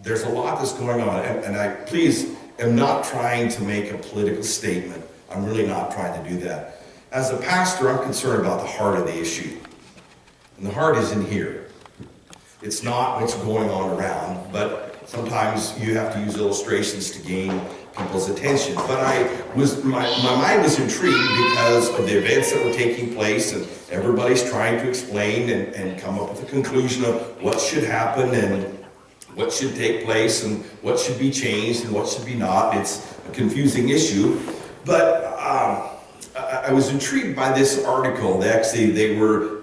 there's a lot that's going on, and I please am not trying to make a political statement. I'm really not trying to do that. As a pastor, I'm concerned about the heart of the issue. And the heart is in here. It's not what's going on around, but sometimes you have to use illustrations to gain people's attention. But my mind was intrigued because of the events that were taking place, and everybody's trying to explain and come up with a conclusion of what should happen and what should take place and what should be changed and what should be not. It's a confusing issue. But I was intrigued by this article. They were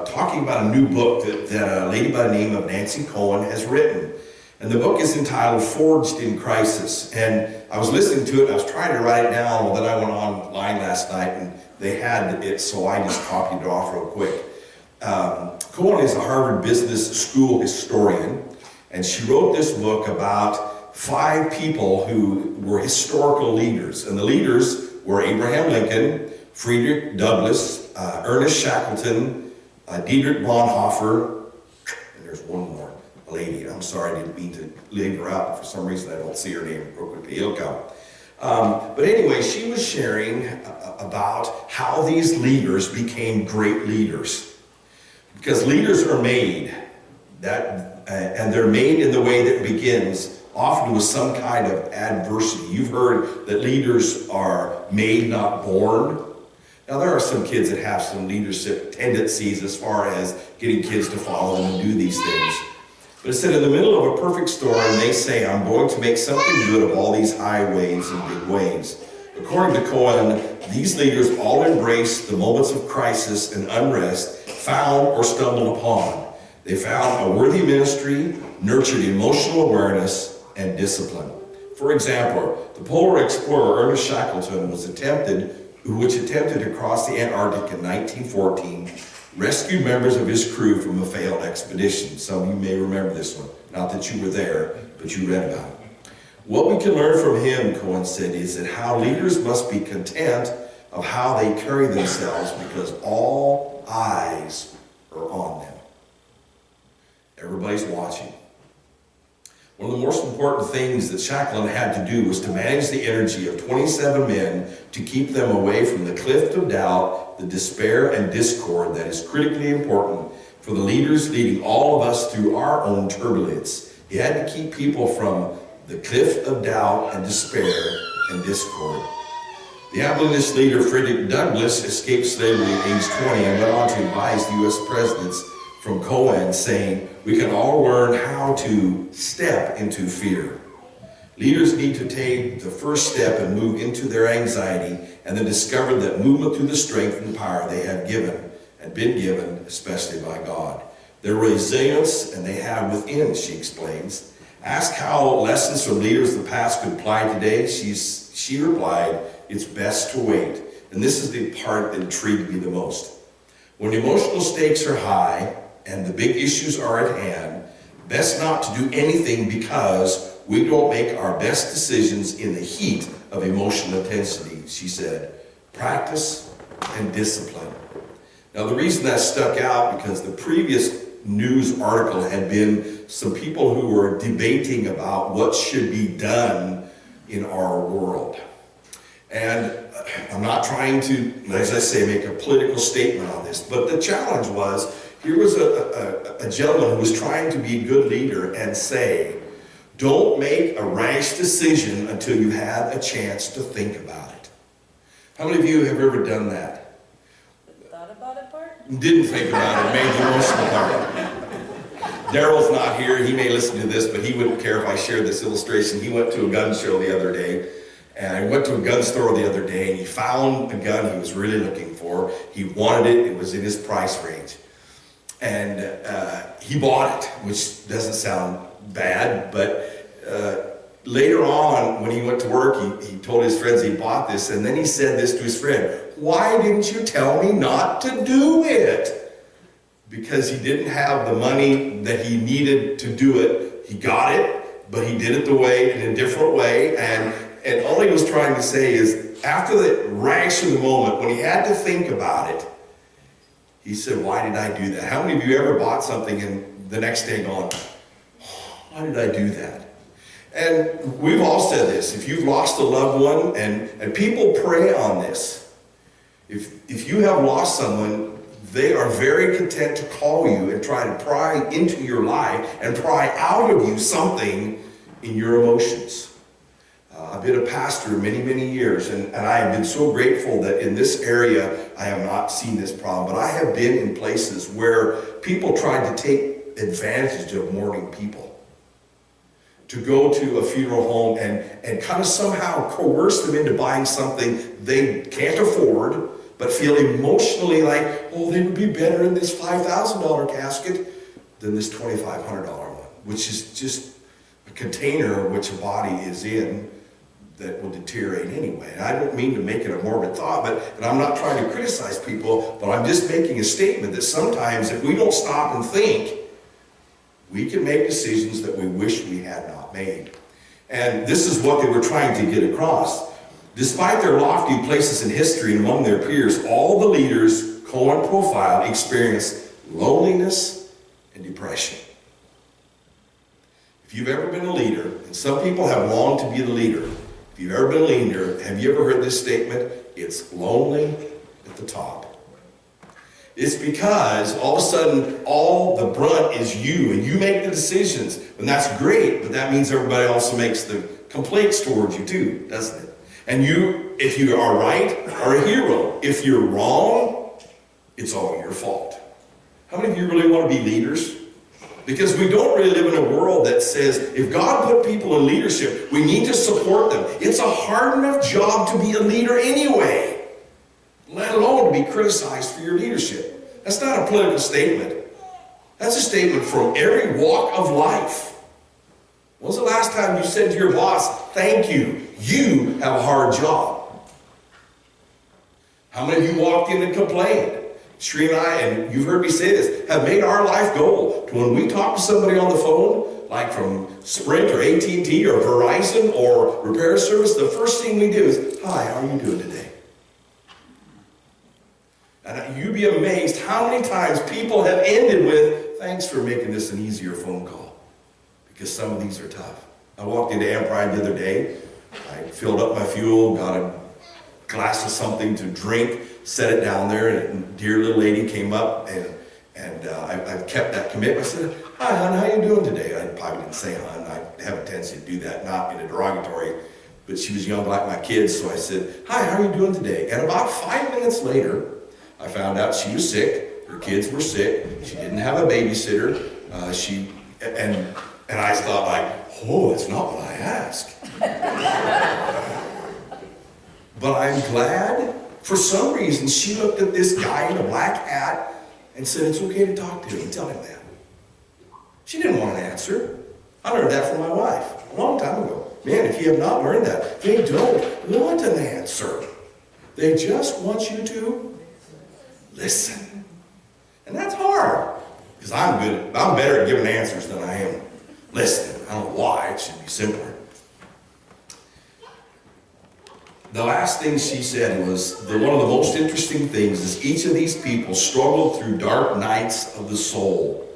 talking about a new book that a lady by the name of Nancy Cohen has written. And the book is entitled Forged in Crisis. And I was listening to it, and I was trying to write it down, well, then I went online last night and they had it, so I just copied it off real quick. Cohen is a Harvard Business School historian, and she wrote this book about 5 people who were historical leaders. And the leaders were Abraham Lincoln, Frederick Douglass, Ernest Shackleton, Dietrich Bonhoeffer, and there's one more, a lady. I'm sorry, I didn't mean to leave her out. For some reason, I don't see her name real quickly. It'll come. But anyway, she was sharing about how these leaders became great leaders. Because leaders are made, and they're made in the way that begins often with some kind of adversity. You've heard that leaders are made, not born. Now, there are some kids that have some leadership tendencies as far as getting kids to follow them and do these things. But it said, in the middle of a perfect storm, they say, I'm going to make something good of all these highways and big waves. According to Cohen, these leaders all embraced the moments of crisis and unrest found or stumbled upon. They found a worthy ministry, nurtured emotional awareness, and discipline. For example, the polar explorer Ernest Shackleton which attempted to cross the Antarctic in 1914, rescued members of his crew from a failed expedition. Some of you may remember this one. Not that you were there, but you read about it. What we can learn from him, Cohen said, is that how leaders must be content of how they carry themselves because all eyes are on them. Everybody's watching. One of the most important things that Shackleton had to do was to manage the energy of 27 men to keep them away from the cliff of doubt, the despair and discord that is critically important for the leaders leading all of us through our own turbulence. He had to keep people from the cliff of doubt and despair and discord. The abolitionist leader Frederick Douglass escaped slavery at age 20 and went on to advise the U.S. presidents from Cohen, saying, we can all learn how to step into fear. Leaders need to take the first step and move into their anxiety and then discover that movement through the strength and power they have given and been given, especially by God. Their resilience and they have within, she explains. Ask how lessons from leaders of the past could apply today. She replied, it's best to wait. And this is the part that intrigued me the most. When emotional stakes are high and the big issues are at hand, best not to do anything because we don't make our best decisions in the heat of emotional intensity, she said. Practice and discipline. Now the reason that stuck out because the previous news article had been some people who were debating about what should be done in our world. And I'm not trying to, as I say, make a political statement on this, but the challenge was, here was a gentleman who was trying to be a good leader and say, don't make a rash decision until you have a chance to think about it. How many of you have ever done that? Thought about it part? Didn't think about it, made the emotional part. Daryl's not here, he may listen to this, but he wouldn't care if I shared this illustration. He went to a gun show the other day, and I went to a gun store the other day, and he found a gun he was really looking for. He wanted it, it was in his price range. And he bought it, which doesn't sound bad, but later on, when he went to work, he told his friends he bought this, and then he said this to his friend, why didn't you tell me not to do it? Because he didn't have the money that he needed to do it. He got it, but he did it in a different way, and all he was trying to say is, after the rash of the moment, when he had to think about it, he said, why did I do that? How many of you ever bought something and the next day gone, Why did I do that? And we've all said this. If you've lost a loved one, and people prey on this. If you have lost someone, they are very content to call you and try to pry into your life and pry out of you something in your emotions. I've been a pastor many, many years, and I have been so grateful that in this area I have not seen this problem. But I have been in places where people tried to take advantage of mourning people. To go to a funeral home and kind of somehow coerce them into buying something they can't afford, but feel emotionally like, oh, they would be better in this $5,000 casket than this $2,500 one, which is just a container which a body is in that will deteriorate anyway. And I don't mean to make it a morbid thought, and I'm not trying to criticize people, but I'm just making a statement that sometimes if we don't stop and think, we can make decisions that we wish we had not made. And this is what they were trying to get across. Despite their lofty places in history and among their peers, all the leaders Cohen profiled experienced loneliness and depression. If you've ever been a leader, and some people have longed to be the leader, if you've ever been a leader, have you ever heard this statement? It's lonely at the top. It's because all of a sudden, all the brunt is you, and you make the decisions. And that's great, but that means everybody also makes the complaints towards you too, doesn't it? And you, if you are right, are a hero. If you're wrong, it's all your fault. How many of you really want to be leaders? Because we don't really live in a world that says, if God put people in leadership, we need to support them. It's a hard enough job to be a leader anyway, let alone to be criticized for your leadership. That's not a political statement. That's a statement from every walk of life. When was the last time you said to your boss, thank you, you have a hard job? How many of you walked in and complained? Sheree and I, and you've heard me say this, have made our life goal to when we talk to somebody on the phone, like from Sprint or AT&T or Verizon or repair service, the first thing we do is, hi, how are you doing today? And you'd be amazed how many times people have ended with, thanks for making this an easier phone call. Because some of these are tough. I walked into Ampride the other day. I filled up my fuel, got a glass of something to drink, set it down there, and a dear little lady came up, and I've kept that commitment. I said, hi, hon, how you doing today? I probably didn't say hon. I have a tendency to do that, not in a derogatory, but she was young like my kids, so I said, hi, how are you doing today? And about 5 minutes later, I found out she was sick, her kids were sick, she didn't have a babysitter, and I thought like, oh, that's not what I asked. But I'm glad, for some reason, she looked at this guy in a black hat and said, it's okay to talk to him, tell him that. She didn't want an answer. I learned that from my wife a long time ago. Man, if you have not learned that, they don't want an answer. They just want you to listen. And that's hard, because I'm better at giving answers than I am listening. I don't know why, it should be simpler. The last thing she said was that one of the most interesting things is each of these people struggle through dark nights of the soul,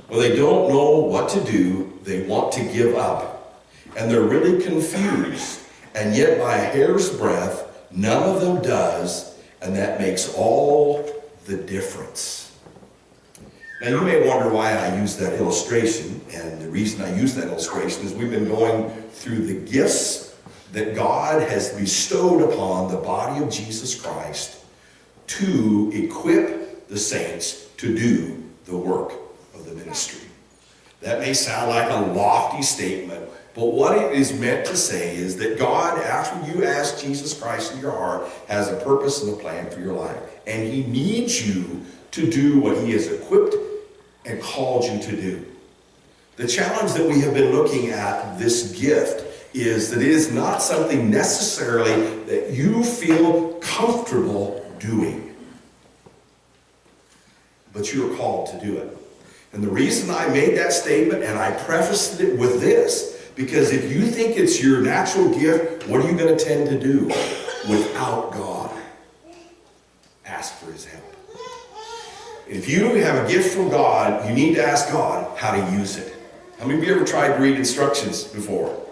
where they don't know what to do, they want to give up, and they're really confused, and yet by a hair's breadth, none of them does, and that makes all the difference. Now you may wonder why I use that illustration, and the reason I use that illustration is we've been going through the gifts that God has bestowed upon the body of Jesus Christ to equip the saints to do the work of the ministry. That may sound like a lofty statement, but what it is meant to say is that God, after you ask Jesus Christ in your heart, has a purpose and a plan for your life. And He needs you to do what He has equipped and called you to do. The challenge that we have been looking at this gift is that it is not something necessarily that you feel comfortable doing, but you are called to do it. And the reason I made that statement, and I prefaced it with this, because if you think it's your natural gift, what are you going to tend to do without God? Ask for His help. If you have a gift from God, you need to ask God how to use it. How many of you ever tried to read instructions before?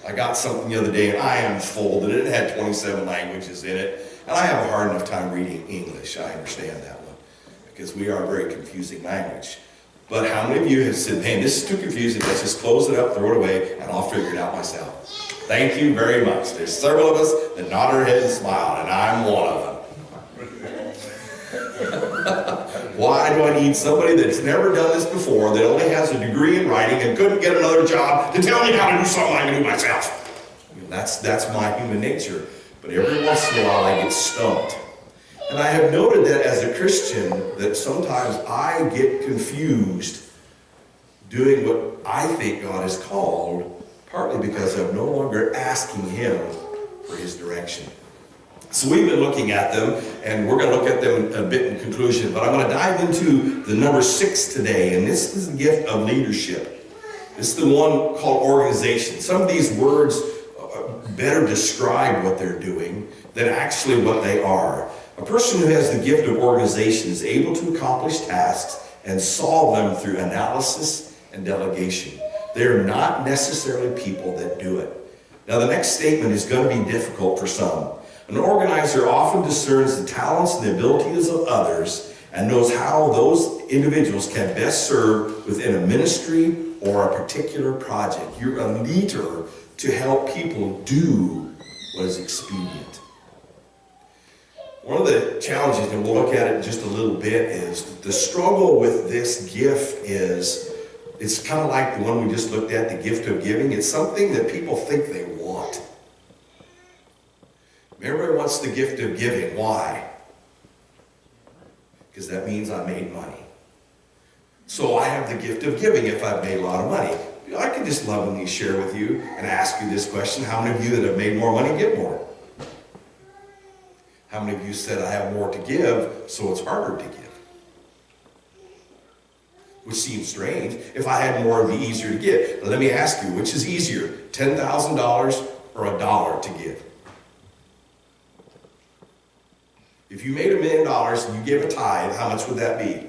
I got something the other day and I unfolded it. It had 27 languages in it. And I have a hard enough time reading English. I understand that one. Because we are a very confusing language. But how many of you have said, man, this is too confusing. Let's just close it up, throw it away, and I'll figure it out myself. Thank you very much. There's several of us that nod our heads and smile, and I'm one of them. Why do I need somebody that's never done this before, that only has a degree in writing and couldn't get another job to tell me how to do something I can do myself? I mean, that's my human nature. But every once in a while I get stumped. And I have noted that as a Christian, that sometimes I get confused doing what I think God has called, partly because I'm no longer asking Him for His direction. So we've been looking at them, and we're going to look at them a bit in conclusion, but I'm going to dive into the number 6 today, and this is the gift of leadership. This is the one called organization. Some of these words better describe what they're doing than actually what they are. A person who has the gift of organization is able to accomplish tasks and solve them through analysis and delegation. They're not necessarily people that do it. Now, the next statement is going to be difficult for some. An organizer often discerns the talents and the abilities of others and knows how those individuals can best serve within a ministry or a particular project. You're a leader to help people do what is expedient. One of the challenges, and we'll look at it just a little bit, is the struggle with this gift is, it's kind of like the one we just looked at, the gift of giving. It's something that people think they want. Everybody wants the gift of giving. Why? Because that means I made money. So I have the gift of giving if I've made a lot of money. I can just lovingly share with you and ask you this question. How many of you that have made more money give more? How many of you said I have more to give, so it's harder to give? Which seems strange. If I had more, it would be easier to give. But let me ask you, which is easier, $10,000 or $1 to give? If you made $1 million and you gave a tithe, how much would that be?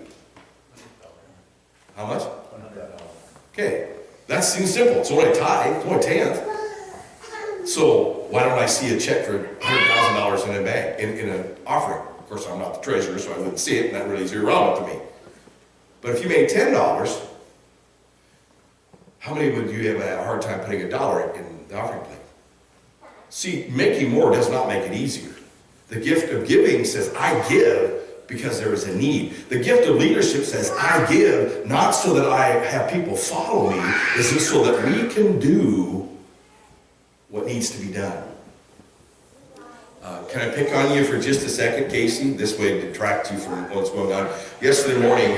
How much? Okay, that seems simple. It's only a tithe, it's only a tenth. So why don't I see a check for $100,000 in a bank, in an offering? Of course, I'm not the treasurer, so I wouldn't see it, and that really is irrelevant to me. But if you made $10, how many would you have a hard time putting $1 in the offering plate? See, making more does not make it easier. The gift of giving says, I give because there is a need. The gift of leadership says, I give not so that I have people follow me, it's so that we can do what needs to be done. Can I pick on you for just a second, Casey? This way to detract you from what's going on. Yesterday morning,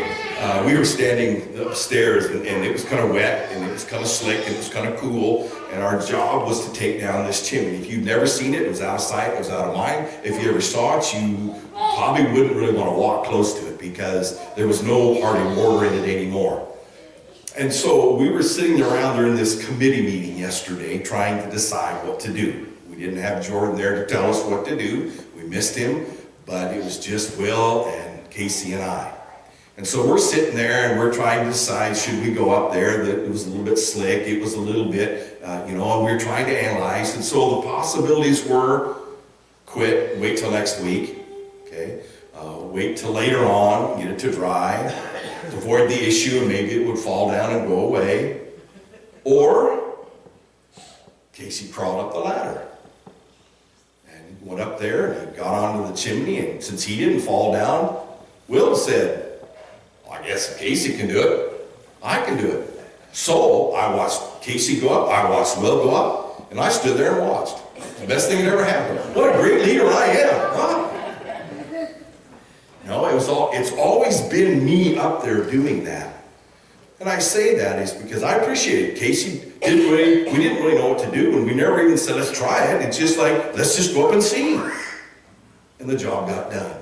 we were standing upstairs, and it was kind of wet, and it was kind of slick, and it was kind of cool, and our job was to take down this chimney. If you've never seen it, it was out of sight, it was out of mind. If you ever saw it, you probably wouldn't really want to walk close to it because there was no hardly mortar in it anymore. And so we were sitting around during this committee meeting yesterday trying to decide what to do. We didn't have Jordan there to tell us what to do. We missed him, but it was just Will and Casey and I. And so we're sitting there and we're trying to decide, should we go up there? It was a little bit slick, it was a little bit, and we were trying to analyze. And so the possibilities were quit, wait till next week, okay? Wait till later on, get it to dry, avoid the issue, and maybe it would fall down and go away. Or Casey crawled up the ladder. And he went up there and he got onto the chimney, and since he didn't fall down, Will said, well, I guess if Casey can do it, I can do it. So I watched Casey go up, I watched Will go up, and I stood there and watched. The best thing that ever happened. What a great leader I am, huh? No, it's always been me up there doing that. And I say that is because I appreciate it. Casey we didn't really know what to do, and we never even said, let's try it. It's just like, let's just go up and see. And the job got done.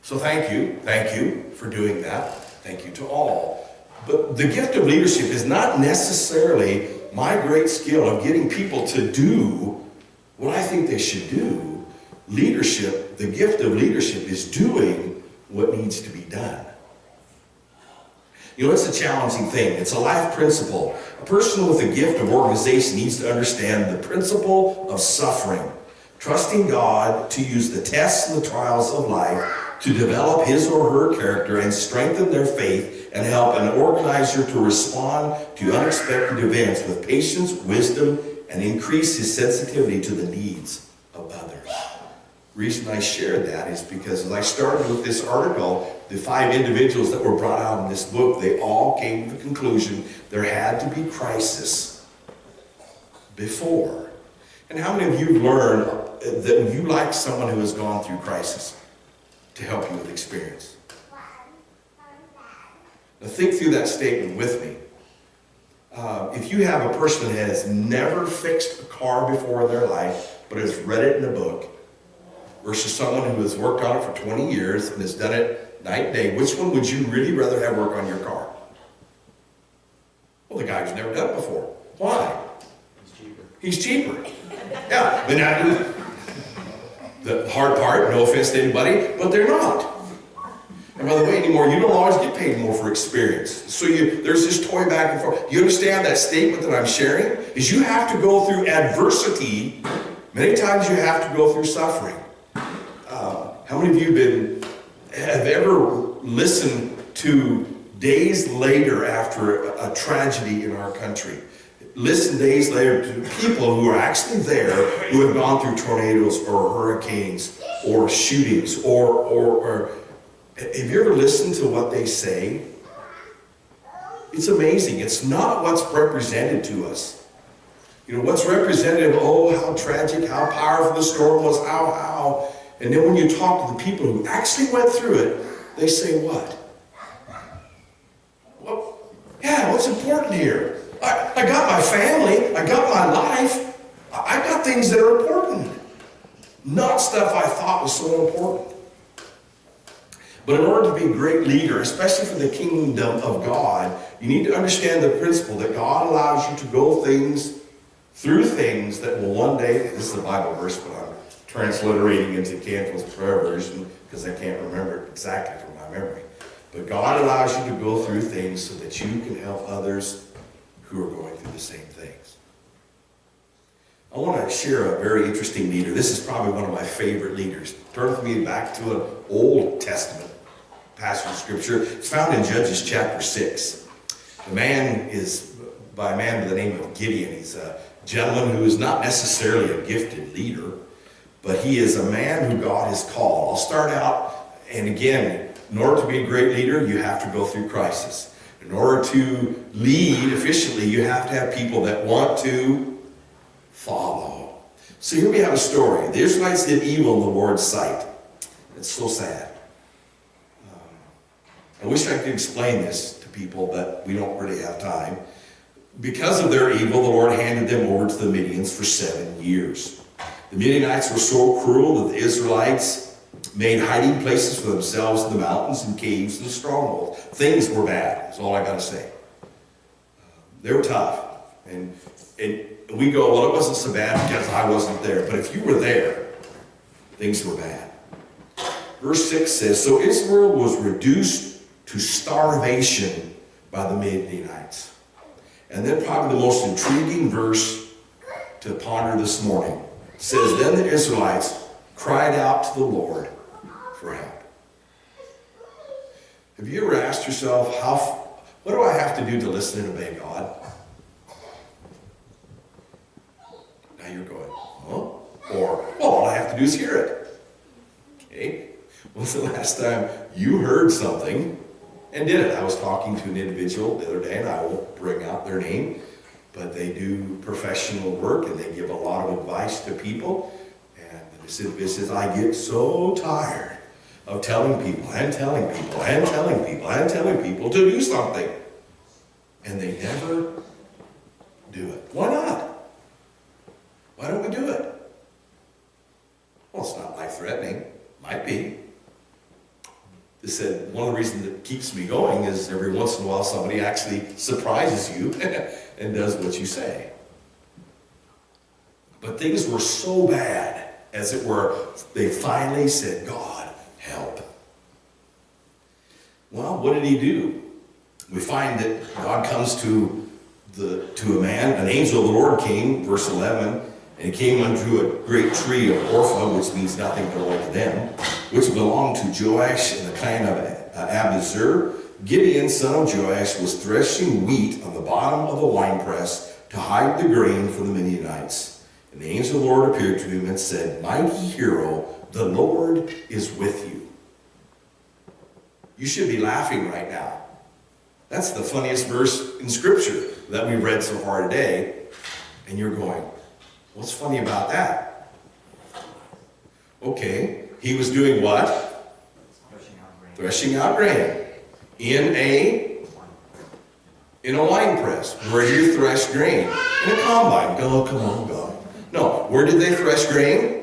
So thank you for doing that. Thank you to all. But the gift of leadership is not necessarily my great skill of getting people to do what I think they should do. Leadership, the gift of leadership is doing what needs to be done. You know, it's a challenging thing. It's a life principle. A person with a gift of organization needs to understand the principle of suffering, trusting God to use the tests and the trials of life to develop his or her character and strengthen their faith and help an organizer to respond to unexpected events with patience, wisdom, and increase his sensitivity to the needs of others. The reason I shared that is because as I started with this article, the 5 individuals that were brought out in this book, they all came to the conclusion there had to be crisis before. And how many of you learned that you like someone who has gone through crisis to help you with experience? Now think through that statement with me. If you have a person that has never fixed a car before in their life, but has read it in a book, versus someone who has worked on it for 20 years and has done it night and day, which one would you really rather have work on your car? Well, the guy who's never done it before. Why? It's cheaper. He's cheaper. Yeah, but now, the hard part, no offense to anybody, but they're not. And by the way, anymore, you don't always get paid more for experience. So there's this toy back and forth. You understand that statement that I'm sharing? Is you have to go through adversity. Many times you have to go through suffering. How many of you have ever listened to days later after a tragedy in our country? Listen days later to people who are actually there, who have gone through tornadoes or hurricanes or shootings or have you ever listened to what they say? It's amazing. It's not what's represented to us. You know, what's represented, oh, how tragic, how powerful the storm was, how. And then when you talk to the people who actually went through it, they say what? Well, yeah, what's important here? I got my family, I got my life, I got things that are important. Not stuff I thought was so important. But in order to be a great leader, especially for the kingdom of God, you need to understand the principle that God allows you to go through things that will one day, this is a Bible verse, but I'm transliterating into Canfield's prayer version because I can't remember it exactly from my memory. But God allows you to go through things so that you can help others who are going through the same things. I want to share a very interesting leader. This is probably one of my favorite leaders. Turn with me back to an Old Testament passage of Scripture. It's found in Judges chapter 6. The man is by a man by the name of Gideon. He's a gentleman who is not necessarily a gifted leader, but he is a man who God has called. I'll start out, and again, in order to be a great leader, you have to go through crisis. In order to lead efficiently, you have to have people that want to follow. So here we have a story. The Israelites did evil in the Lord's sight. It's so sad. I wish I could explain this to people, but we don't really have time. Because of their evil, the Lord handed them over to the Midians for 7 years. The Midianites were so cruel that the Israelites made hiding places for themselves in the mountains and caves and strongholds. Things were bad, that's all I got to say. They were tough. And we go, well, it wasn't so bad because I wasn't there. But if you were there, things were bad. Verse 6 says, so Israel was reduced to starvation by the Midianites. And then probably the most intriguing verse to ponder this morning says, then the Israelites cried out to the Lord for help. Have you ever asked yourself, what do I have to do to listen and obey God? Now you're going, huh? Or, well, all I have to do is hear it. Okay? When's the last time you heard something and did it? I was talking to an individual the other day, and I won't bring out their name, but they do professional work, and they give a lot of advice to people. And this says, I get so tired of telling people and telling people and telling people and telling people to do something. And they never do it. Why not? Why don't we do it? Well, it's not life-threatening. Might be. They said one of the reasons that keeps me going is every once in a while somebody actually surprises you and does what you say. But things were so bad, as it were, they finally said, God, help. Well, what did he do? We find that God comes to a man, an angel of the Lord came, verse 11, and he came unto a great tree of Orpha, which means nothing belonged to them, which belonged to Joash in the clan of Abizur. Gideon, son of Joash, was threshing wheat on the bottom of the winepress to hide the grain for the Midianites. And the angel of the Lord appeared to him and said, Mighty hero, the Lord is with you. You should be laughing right now. That's the funniest verse in Scripture that we've read so far today. And you're going, what's funny about that? Okay, he was doing what? Threshing out grain. In a wine press. Where do you thresh grain? In a combine. Oh, come on, God. No, where did they thresh grain?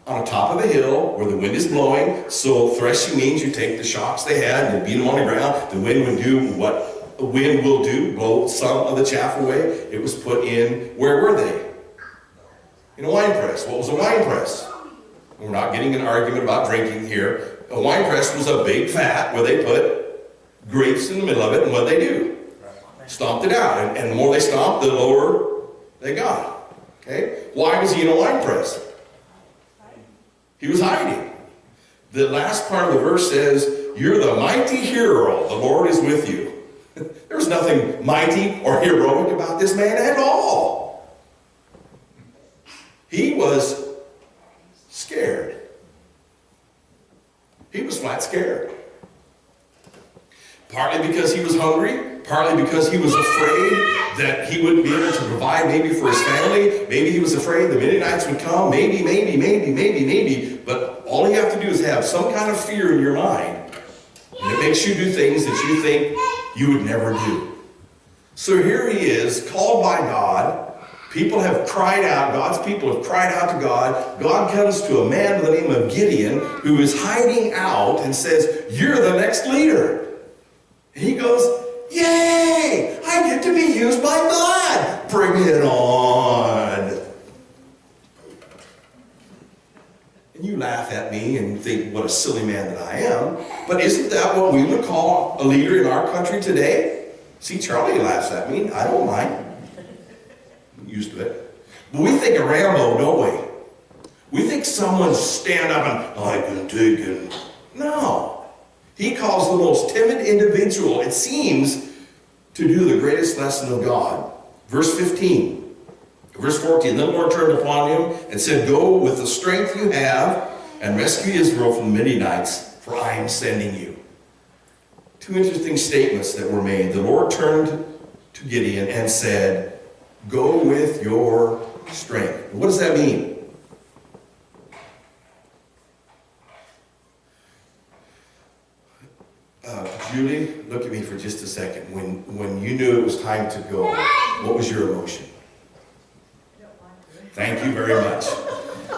On the top of a hill where the wind is blowing. So threshing means you take the shocks they had and beat them on the ground. The wind would do what a wind will do, blow some of the chaff away. It was put in, where were they? In a wine press. What was a wine press? We're not getting an argument about drinking here. A wine press was a big vat where they put grapes in the middle of it, and what they do? Stomped it out. And the more they stomped, the lower they got. Okay? Why was he in a wine press? He was hiding. The last part of the verse says, you're the mighty hero, the Lord is with you. There was nothing mighty or heroic about this man at all. He was scared. He was flat scared. Partly because he was hungry, partly because he was afraid that he wouldn't be able to provide maybe for his family. Maybe he was afraid the Midianites would come. Maybe. But all you have to do is have some kind of fear in your mind, and it makes you do things that you think you would never do. So here he is, called by God. People have cried out. God's people have cried out to God. God comes to a man by the name of Gideon who is hiding out and says, you're the next leader. And he goes, yay! I get to be used by God. Bring it on. And you laugh at me and think, what a silly man that I am. But isn't that what we would call a leader in our country today? See, Charlie laughs at me. I don't mind. I'm used to it. But we think of Rambo, don't we? We think someone stand up and, I can take it. No. He calls the most timid individual, it seems, to do the greatest lesson of God. Verse 15. Verse 14. Then the Lord turned upon him and said, go with the strength you have and rescue Israel from the Midianites, for I am sending you. Two interesting statements that were made. The Lord turned to Gideon and said, go with your strength. What does that mean? Julie, look at me for just a second. When you knew it was time to go, what was your emotion? Thank you very much.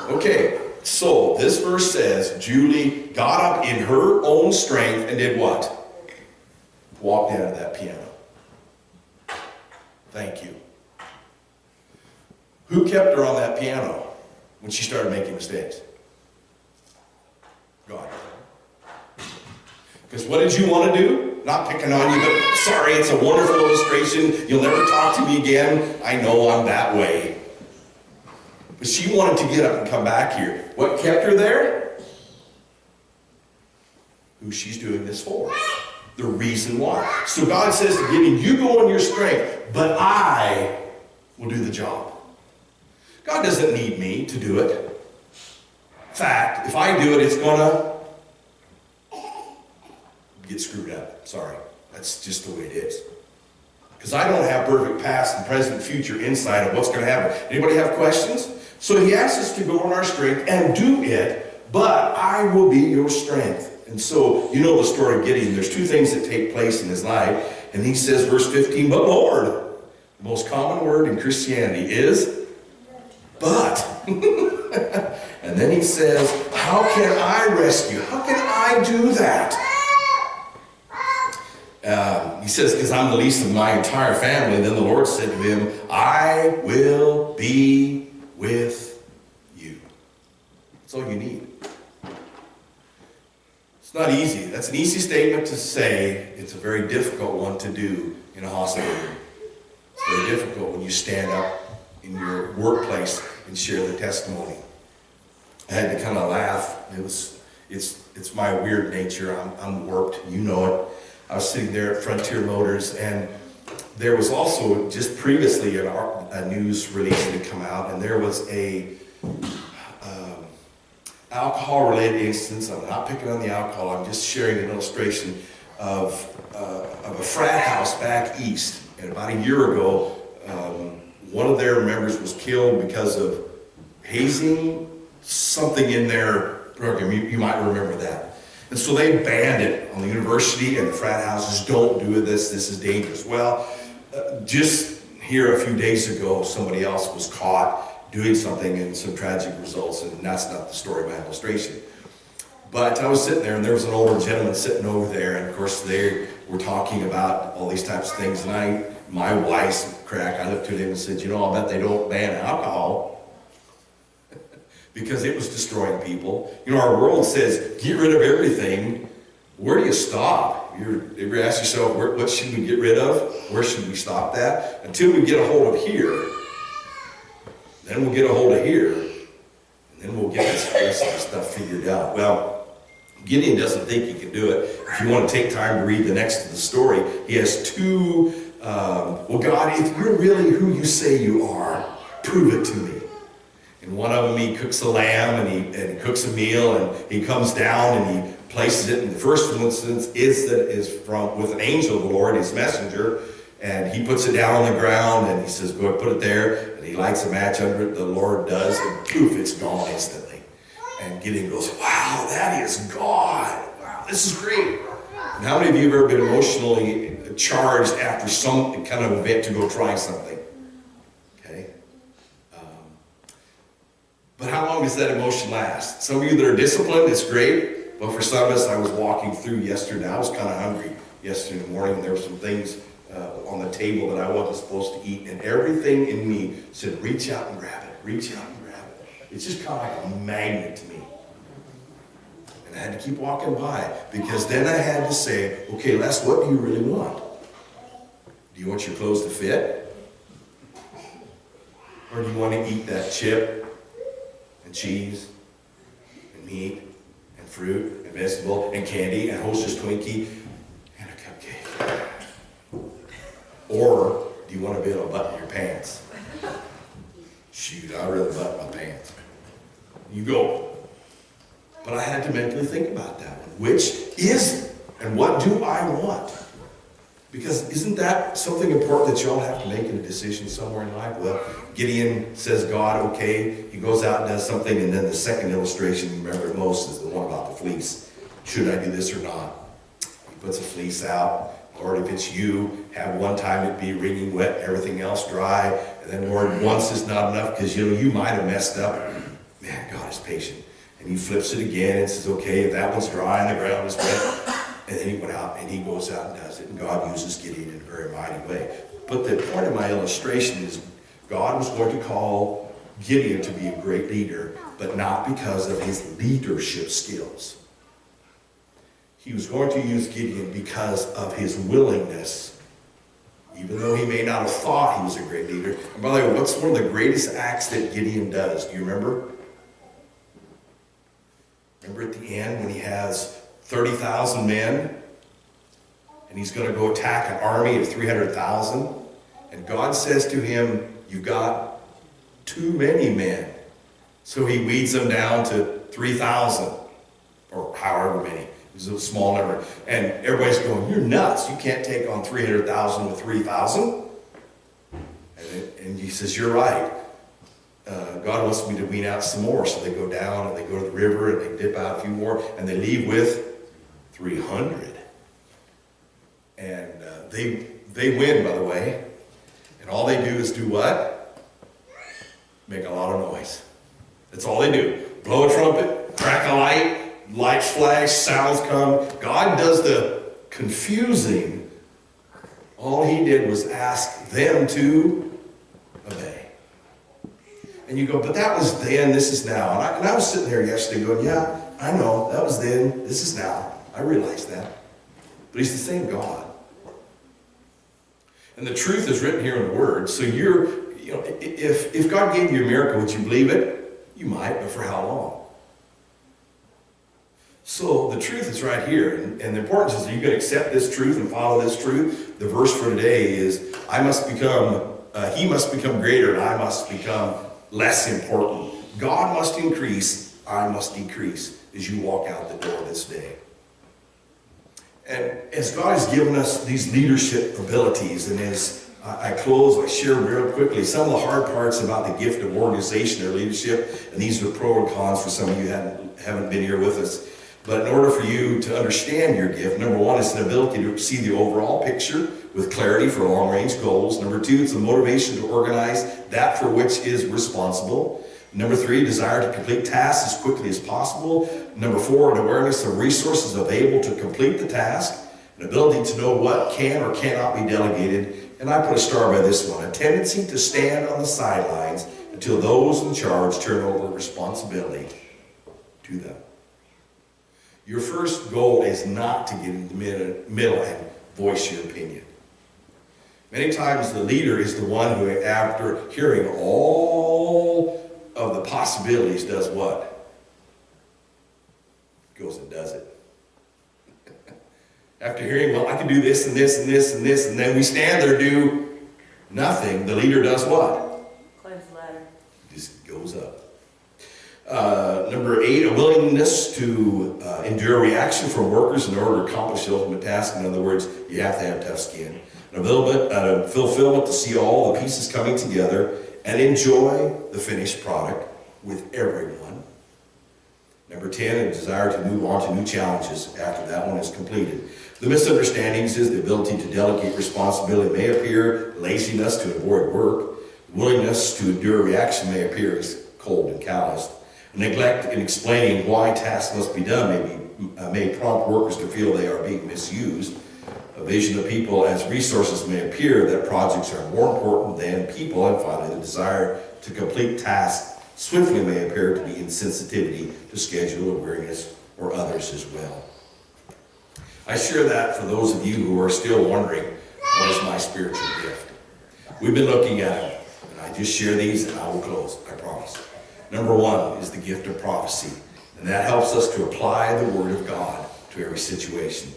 Okay, so this verse says, Julie got up in her own strength and did what? Walked out of that piano. Thank you. Who kept her on that piano when she started making mistakes? God. Because what did you want to do? Not picking on you, but sorry, it's a wonderful illustration. You'll never talk to me again. I know I'm that way. But she wanted to get up and come back here. What kept her there? Who she's doing this for. The reason why. So God says to Gideon, you go in your strength, but I will do the job. God doesn't need me to do it. In fact, if I do it, it's going to get screwed up. Sorry. That's just the way it is. Because I don't have perfect past and present future insight of what's going to happen. Anybody have questions? So he asks us to go in our strength and do it, but I will be your strength. And so, you know the story of Gideon. There's two things that take place in his life. And he says, verse 15, but Lord, the most common word in Christianity is, but. And then he says, how can I rescue? How can I do that? He says, because I'm the least of my entire family. And then the Lord said to him, I will be with you. That's all you need. It's not easy. That's an easy statement to say. It's a very difficult one to do in a hospital room. It's very difficult when you stand up in your workplace and share the testimony. I had to kind of laugh. It's my weird nature. I'm warped. You know it. I was sitting there at Frontier Motors, and there was also just previously a news release that had come out, and there was a alcohol-related instance. I'm not picking on the alcohol. I'm just sharing an illustration of a frat house back east. And about a year ago, one of their members was killed because of hazing, something in their program. You might remember that. And so they banned it on the university and the frat houses. Don't do this. This is dangerous. Well, just here a few days ago, somebody else was caught doing something and some tragic results, and that's not the story of my illustration. But I was sitting there, and there was an older gentleman sitting over there, and of course they were talking about all these types of things, and my wife's crack, I looked at him and said, you know, I'll bet they don't ban alcohol because it was destroying people. You know, our world says, get rid of everything. Where do you stop? You ever ask yourself, what should we get rid of? Where should we stop that? Until we get a hold of here, then we'll get a hold of here, and then we'll get this rest of the stuff figured out. Well, Gideon doesn't think he can do it. If you want to take time to read the next of the story, he has two, well, God, if you're really who you say you are, prove it to me. And one of them, he cooks a lamb, and he cooks a meal, and he comes down and he places it. In the first instance is from with an angel of the Lord, his messenger, and he puts it down on the ground, and he says, go ahead, put it there, and he lights a match under it. The Lord does, and poof, it's gone instantly. And Gideon goes, wow, that is God. Wow, this is great. And how many of you have ever been emotionally charged after some kind of event to go try something? Okay. But how long does that emotion last? Some of you that are disciplined, it's great. But for some of us, I was walking through yesterday. I was kind of hungry yesterday morning, and there were some things on the table that I wasn't supposed to eat, and everything in me said, reach out and grab it, reach out and grab it. It's just kind of like a magnet to me. And I had to keep walking by, because then I had to say, okay, Les, what do you really want? Do you want your clothes to fit? Or do you want to eat that chip and cheese and meat and fruit and vegetable and candy and Hostess Twinkie and a cupcake? Or do you want to be able to button your pants? Shoot, I'd rather button my pants. You go. But I had to mentally think about that one. Which is it? And what do I want? Because isn't that something important that y'all have to make in a decision somewhere in life? Well, Gideon says, God, okay. He goes out and does something, and then the second illustration you remember most is the one about the fleece. Should I do this or not? He puts a fleece out. Lord, if it's you, have one time it be wringing wet, everything else dry. And then, Lord, once is not enough because, you might have messed up. Man, God is patient. And he flips it again and says, okay, if that one's dry and the ground is wet. And then he went out and he goes out and does it. And God uses Gideon in a very mighty way. But the point of my illustration is God was going to call Gideon to be a great leader, but not because of his leadership skills. He was going to use Gideon because of his willingness, even though he may not have thought he was a great leader. And by the way, what's one of the greatest acts that Gideon does? Do you remember? Remember at the end when he has 30,000 men and he's going to go attack an army of 300,000? And God says to him, you've got too many men. So he weeds them down to 3,000 or however many. It's a small number. And everybody's going, you're nuts. You can't take on 300,000 with 3,000. And he says, you're right. God wants me to weed out some more. So they go down and they go to the river and they dip out a few more and they leave with 300. And they win, by the way. And all they do is do what? Make a lot of noise. That's all they do. Blow a trumpet, crack a light, lights flash, sounds come. God does the confusing. All he did was ask them to obey. And you go, but that was then, this is now. And I was sitting there yesterday going, yeah, I know, that was then, this is now. I realize that. But he's the same God. And the truth is written here in the Word. So if God gave you a miracle, would you believe it? You might, but for how long? So the truth is right here. And the importance is that you're going to accept this truth and follow this truth. The verse for today is, he must become greater and I must become less important. God must increase, I must decrease as you walk out the door this day. And as God has given us these leadership abilities, and as I close, I share real quickly some of the hard parts about the gift of organization or leadership, and these are pro and cons for some of you who haven't been here with us. But in order for you to understand your gift, number one, it's an ability to see the overall picture with clarity for long-range goals. Number two, it's a motivation to organize that for which is responsible. Number three, desire to complete tasks as quickly as possible. Number four, an awareness of resources available to complete the task. An ability to know what can or cannot be delegated. And I put a star by this one. A tendency to stand on the sidelines until those in charge turn over responsibility to them. Your first goal is not to get in the middle and voice your opinion. Many times the leader is the one who, after hearing all of the possibilities, does what? Goes and does it. After hearing, well, I can do this and this and this and this, and then we stand there, do nothing, the leader does what? Climbs the ladder. Just goes up. Number 8, a willingness to endure reaction from workers in order to accomplish the ultimate task. In other words, you have to have tough skin. An fulfillment to see all the pieces coming together and enjoy the finished product with everyone. Number 10, a desire to move on to new challenges after that one is completed. The misunderstandings is the ability to delegate responsibility may appear laziness to avoid work. Willingness to endure reaction may appear as cold and calloused. Neglect in explaining why tasks must be done may prompt workers to feel they are being misused. A vision of people as resources may appear that projects are more important than people. And finally, the desire to complete tasks swiftly may appear to be insensitivity to schedule, awareness, or others as well. I share that for those of you who are still wondering, what is my spiritual gift? We've been looking at it, and I just share these and I will close, I promise. Number 1 is the gift of prophecy, and that helps us to apply the Word of God to every situation.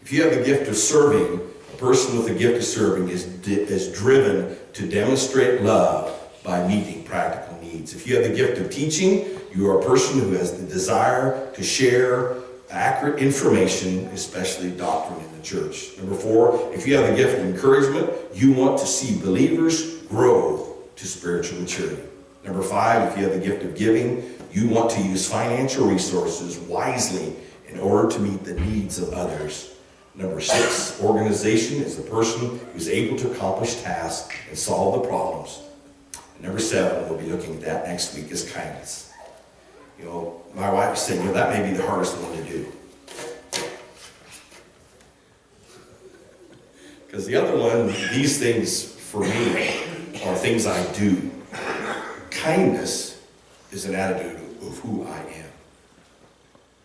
If you have the gift of serving, a person with the gift of serving is driven to demonstrate love by meeting practical needs. If you have the gift of teaching, you are a person who has the desire to share accurate information, especially doctrine in the church. Number 4, if you have the gift of encouragement, you want to see believers grow to spiritual maturity. Number 5, if you have the gift of giving, you want to use financial resources wisely in order to meet the needs of others. Number 6, organization is the person who's able to accomplish tasks and solve the problems. And number 7, we'll be looking at that next week, is kindness. You know, my wife is saying, that may be the hardest one to do. Because the other one, these things for me are things I do. Kindness is an attitude of who I am.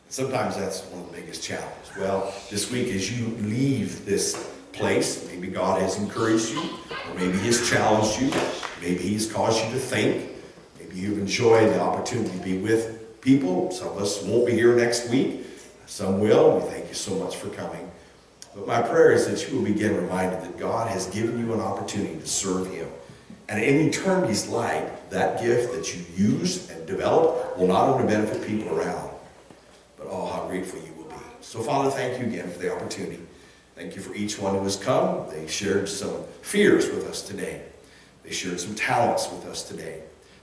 Sometimes that's one of the biggest challenges. Well, this week as you leave this place, maybe God has encouraged you, or maybe He's challenged you, maybe He's caused you to think, maybe you've enjoyed the opportunity to be with people. Some of us won't be here next week, some will. We thank you so much for coming. But my prayer is that you will begin reminded that God has given you an opportunity to serve Him. And in eternity's light, that gift that you use and develop will not only benefit people around, but oh, how grateful you will be. So Father, thank you again for the opportunity. Thank you for each one who has come. They shared some fears with us today. They shared some talents with us today.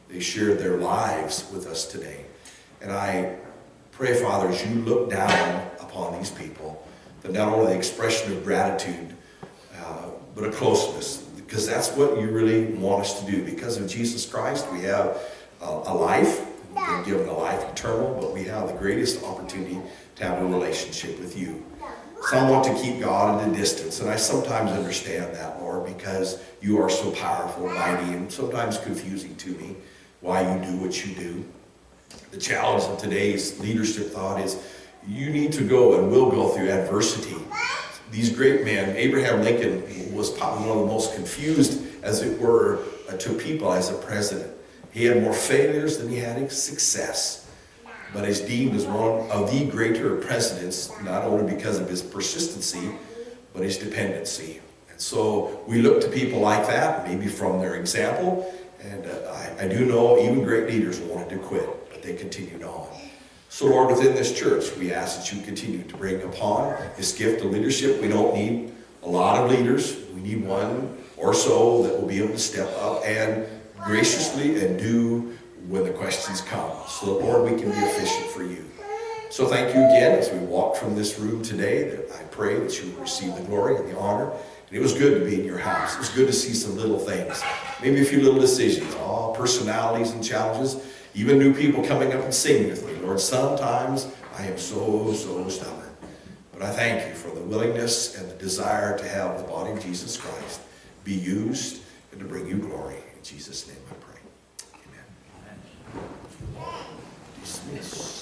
They shared their lives with us today. And I pray, Father, as you look down upon these people, that not only the expression of gratitude, but a closeness, because that's what you really want us to do. Because of Jesus Christ, we have a life. We've been given a life eternal, but we have the greatest opportunity to have a relationship with you. Some want to keep God in the distance, and I sometimes understand that, Lord, because you are so powerful, mighty, and sometimes confusing to me why you do what you do. The challenge of today's leadership thought is you need to go and will go through adversity. These great men, Abraham Lincoln was probably one of the most confused, as it were, to people as a president. He had more failures than he had success, but is deemed as one of the greater presidents, not only because of his persistency, but his dependency. And so we look to people like that, maybe from their example, and I do know even great leaders wanted to quit, but they continued on. So Lord, within this church, we ask that you continue to bring upon this gift of leadership. We don't need a lot of leaders. We need one or so that will be able to step up and graciously and do when the questions come. So that, Lord, we can be efficient for you. So thank you again as we walk from this room today. That I pray that you will receive the glory and the honor. And it was good to be in your house. It was good to see some little things. Maybe a few little decisions. All personalities and challenges. Even new people coming up and singing with me. Lord, sometimes I am so stubborn. But I thank you for the willingness and the desire to have the body of Jesus Christ be used and to bring you glory. In Jesus' name I pray. Amen. Dismiss.